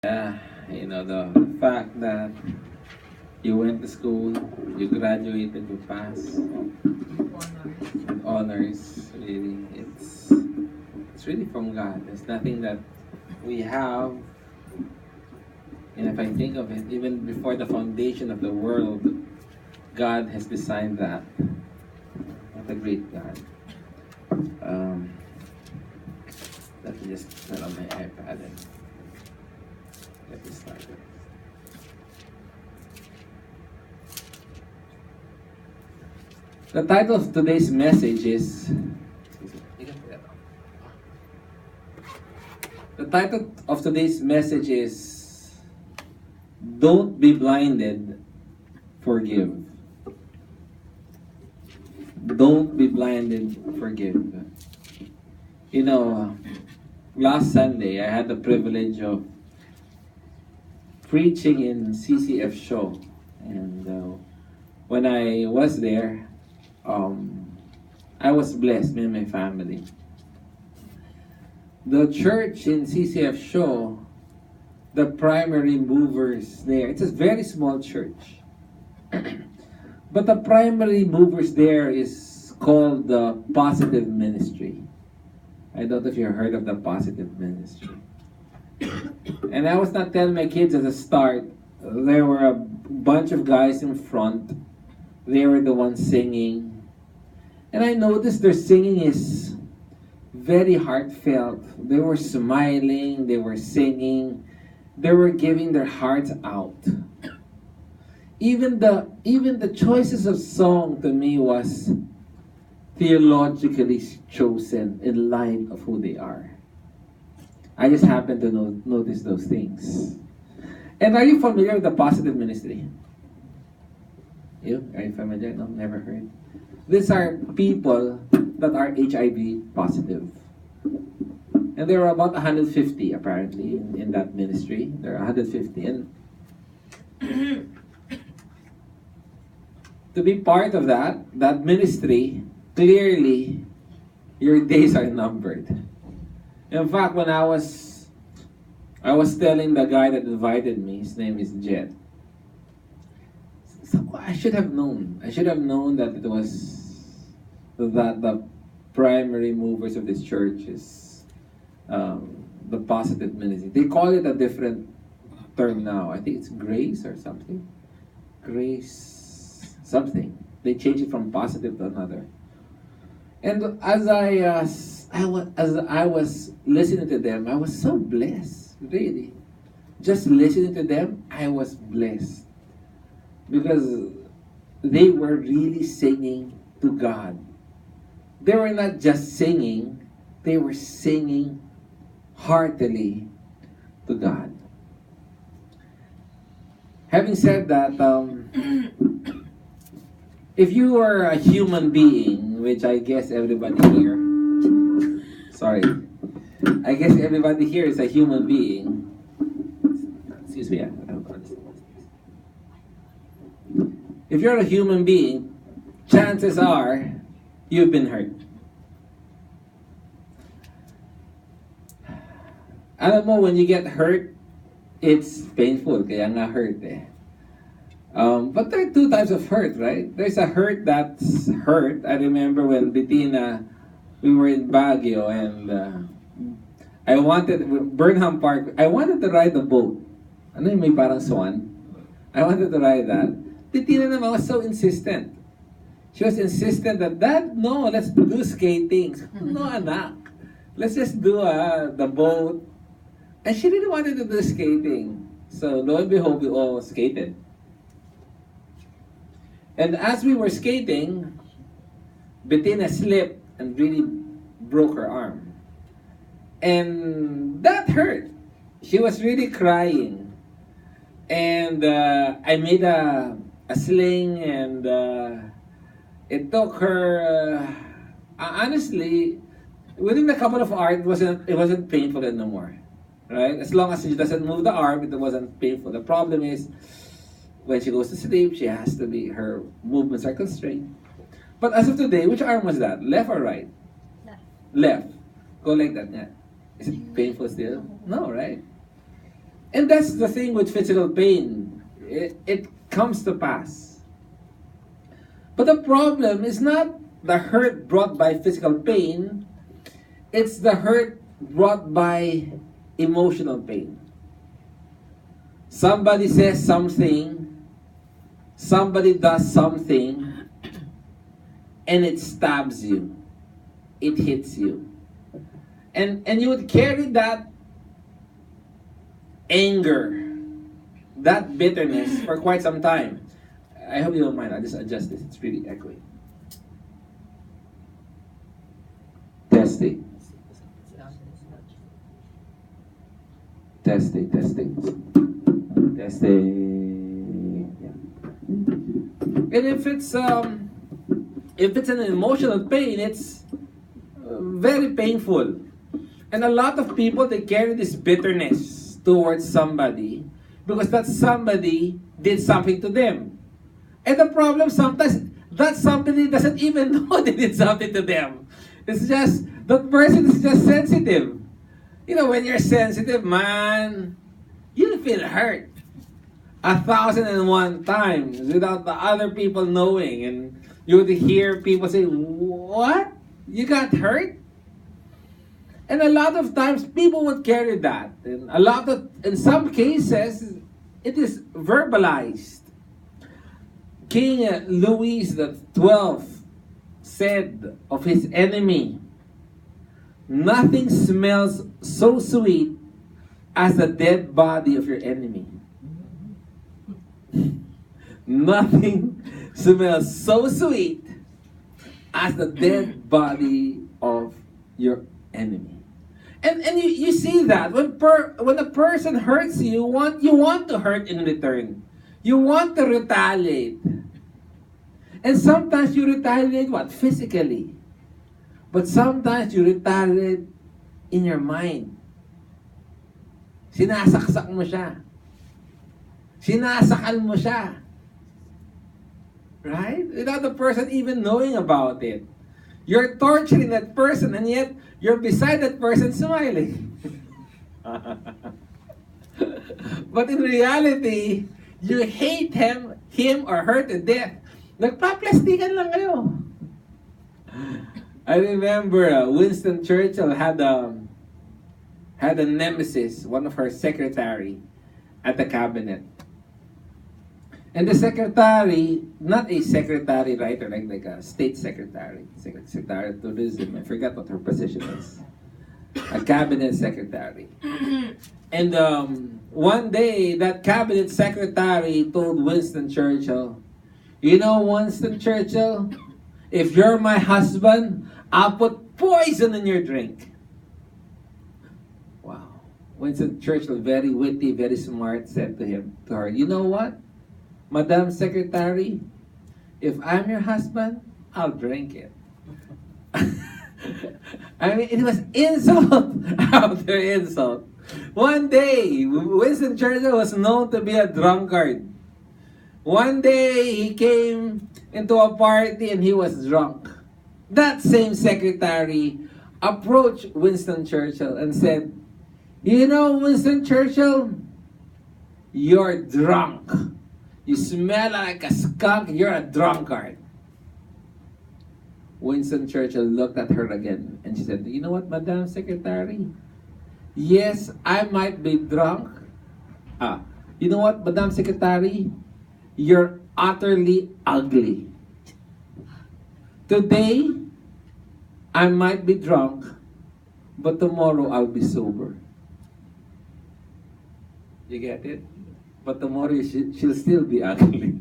The fact that you went to school, you graduated, you passed with honors, really, it's really from God. There's nothing that we have, and if I think of it, even before the foundation of the world, God has designed that. What a great God. Um, Let me just turn on my iPad and get this started. The title of today's message is Don't Be Blinded, Forgive. Don't be blinded, forgive. Last Sunday, I had the privilege of preaching in CCF show. And when I was there, I was blessed, me and my family. The church in CCF show, the primary movers there, it's a very small church. But the primary movers there is called the Positive Ministry. I don't know if you heard of the Positive Ministry. And I was not telling my kids at the start, there were a bunch of guys in front. They were the ones singing. And I noticed their singing is very heartfelt. They were smiling, they were singing, they were giving their hearts out. Even the choices of song to me was theologically chosen in line of who they are. I just happened to notice those things. And are you familiar with the Positive Ministry? Are you familiar? No, never heard. These are people that are HIV positive. And there are about 150 apparently in that ministry. There are 150. And to be part of that ministry, clearly, your days are numbered. In fact, when I was telling the guy that invited me, his name is Jed. So I should have known. I should have known that the primary movers of this church is the Positive Ministry. They call it a different term now. I think it's grace or something. Grace something. They changed it from positive to another. And as I was listening to them, I was so blessed, really. Just listening to them, I was blessed. Because they were really singing to God. They were not just singing, they were singing heartily to God. Having said that, if you are a human being, which I guess everybody here, I guess everybody here is a human being. Excuse me. If you're a human being, chances are you've been hurt. Alam mo, when you get hurt, it's painful, kaya nga hurt eh. But there are two types of hurt, right? There's a hurt that's hurt. I remember when Bettina, we were in Baguio and Burnham Park, I wanted to ride the boat. Ano yung may parang swan? I wanted to ride that. Bettina naman was so insistent. She was insistent that, Dad, no, let's do skating. No, anak. Let's just do the boat. And she really wanted to do skating. So lo and behold, we all skated. And as we were skating, Bettina slipped and really broke her arm. And that hurt. She was really crying. And I made a sling and it took her, honestly, within a couple of hours, it wasn't painful anymore. Right? As long as she doesn't move the arm, it wasn't painful. The problem is, when she goes to sleep, her movements are constrained. But as of today, which arm was that? Left or right? Left. Left. Go like that. Yeah. Is it painful still? No, right? And that's the thing with physical pain. It comes to pass. But the problem is not the hurt brought by physical pain, it's the hurt brought by emotional pain. Somebody says something, somebody does something, and it stabs you. It hits you. And you would carry that anger, that bitterness for quite some time. I hope you don't mind. I'll just adjust this. It's really echoing. Testing. Testing, testing. Testing. Yeah. And if it's an emotional pain, it's very painful. And a lot of people, they carry this bitterness towards somebody because that somebody did something to them. And the problem sometimes, that somebody doesn't even know they did something to them. It's just, that person is just sensitive. You know, when you're sensitive, man, you feel hurt 1,001 times without the other people knowing. And you would hear people say, what? You got hurt? And a lot of times people would carry that. And in some cases, it is verbalized. King Louis XII said of his enemy, nothing smells so sweet as the dead body of your enemy. Nothing smells so sweet as the dead body of your enemy. And you see that when a person hurts you, you want to hurt in return. You want to retaliate. And sometimes you retaliate what? Physically. But sometimes you retaliate in your mind. Sinasaksak mo siya. Sinasakal mo siya. Right? Without the person even knowing about it. You're torturing that person and yet you're beside that person smiling. But in reality, you hate him or her to death. Nagpa-plastikan lang kayo. I remember Winston Churchill had a nemesis, one of her secretary at the cabinet. And the secretary, not a secretary writer, like a state secretary, secretary of tourism, I forgot what her position is. A cabinet secretary. And one day, that cabinet secretary told Winston Churchill, you know, Winston Churchill, if you're my husband, I'll put poison in your drink. Wow. Winston Churchill, very witty, very smart, said to her, you know what? Madam Secretary, if I'm your husband, I'll drink it. I mean, it was insult after insult. One day, Winston Churchill was known to be a drunkard. One day, he came into a party and he was drunk. That same secretary approached Winston Churchill and said, you know, Winston Churchill, you're drunk. You smell like a skunk, you're a drunkard. Winston Churchill looked at her again and she said, you know what, Madam Secretary? Yes, I might be drunk. You know what, Madam Secretary? You're utterly ugly. Today, I might be drunk, but tomorrow I'll be sober. You get it? But tomorrow she'll still be ugly.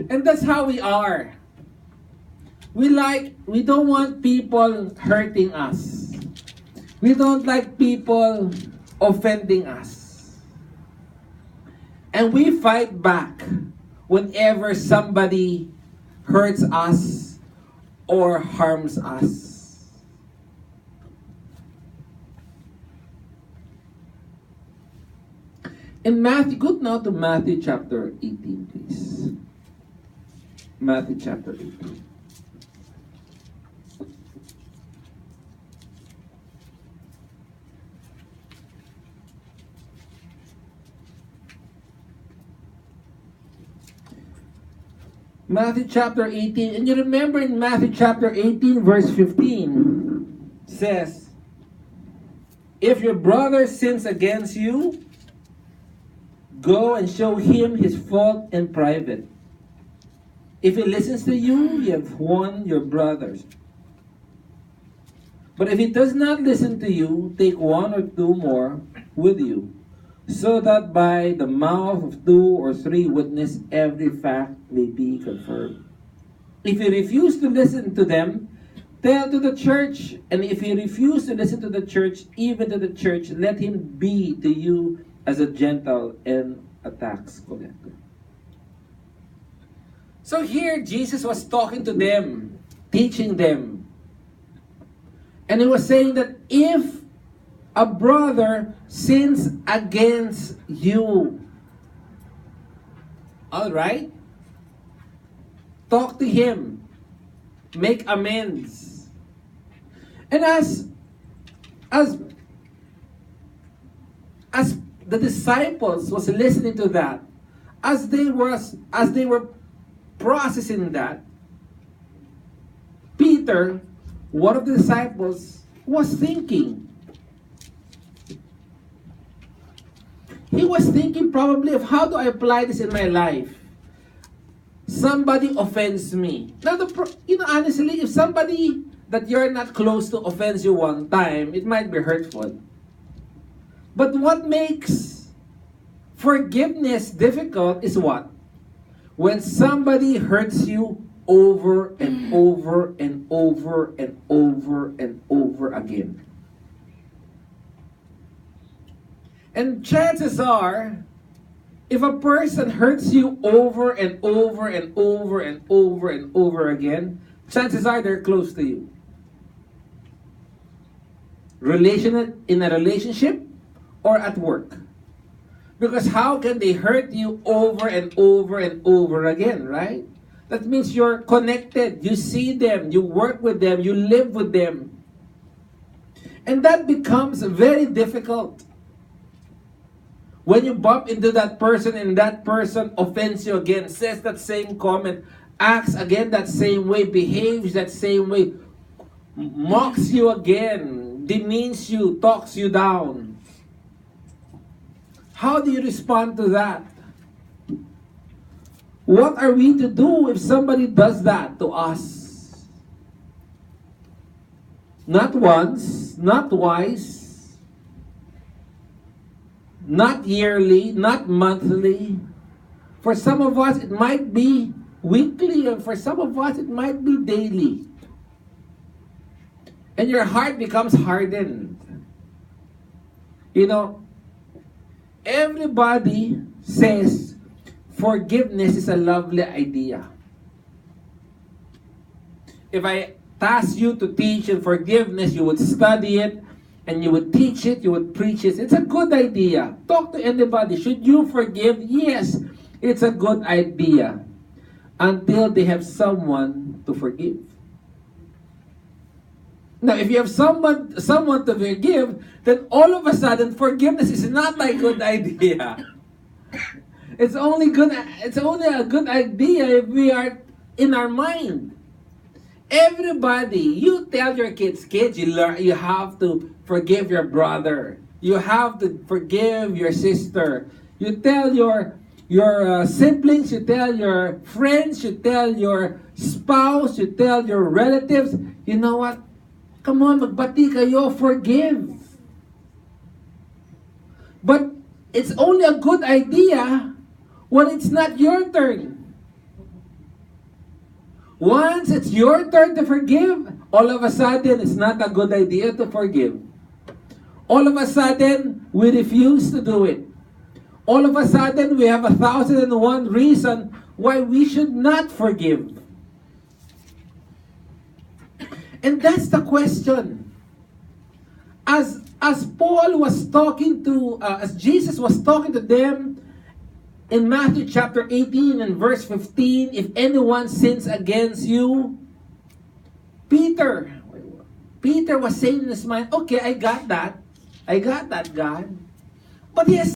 And that's how we are. We don't want people hurting us. We don't like people offending us. And we fight back whenever somebody hurts us or harms us. In Matthew, go now to Matthew chapter 18, please. Matthew chapter 18. Matthew chapter 18. And you remember in Matthew chapter 18, verse 15, says, if your brother sins against you, go and show him his fault in private. If he listens to you, you have won your brothers. But if he does not listen to you, take one or two more with you, so that by the mouth of two or three witnesses every fact may be confirmed. If you refuse to listen to them, tell to the church. And if you refuse to listen to the church, even to the church, let him be to you as a Gentile and a tax collector. So here, Jesus was talking to them, teaching them. And he was saying that if a brother sins against you, all right, talk to him, make amends. And as the disciples was listening to that, as they were processing that, Peter, one of the disciples, was thinking. He was thinking probably of, how do I apply this in my life? Somebody offends me. Now, honestly, if somebody that you're not close to offends you one time, it might be hurtful. But what makes forgiveness difficult is what? When somebody hurts you over and over and over and over and over again. And chances are, if a person hurts you over and over and over and over and over again, chances are they're close to you. In a relationship or at work. Because how can they hurt you over and over and over again, right? That means you're connected. You see them, you work with them, you live with them. And that becomes very difficult. When you bump into that person and that person offends you again, says that same comment, acts again that same way, behaves that same way, mocks you again, demeans you, talks you down. How do you respond to that? What are we to do if somebody does that to us? Not once, not twice, not yearly, not monthly. For some of us, it might be weekly, and for some of us, it might be daily. And your heart becomes hardened. You know, everybody says forgiveness is a lovely idea. If I task you to teach in forgiveness, you would study it, and you would teach it, you would preach it. It's a good idea. Talk to anybody. Should you forgive? Yes, it's a good idea. Until they have someone to forgive. Now, if you have someone to forgive, then all of a sudden forgiveness is not a good idea. It's only a good idea if we are in our mind. Everybody, you tell your kids, you have to forgive your brother. You have to forgive your sister. You tell your siblings, you tell your friends, you tell your spouse, you tell your relatives, you know what? Come on, magbati kayo, forgive. But it's only a good idea when it's not your turn. Once it's your turn to forgive, all of a sudden, it's not a good idea to forgive. All of a sudden, we refuse to do it. All of a sudden, we have 1,001 reason why we should not forgive. And that's the question. As Paul was talking to, as Jesus was talking to them in Matthew chapter 18 and verse 15, if anyone sins against you, Peter was saying in his mind, okay, I got that, God. But he has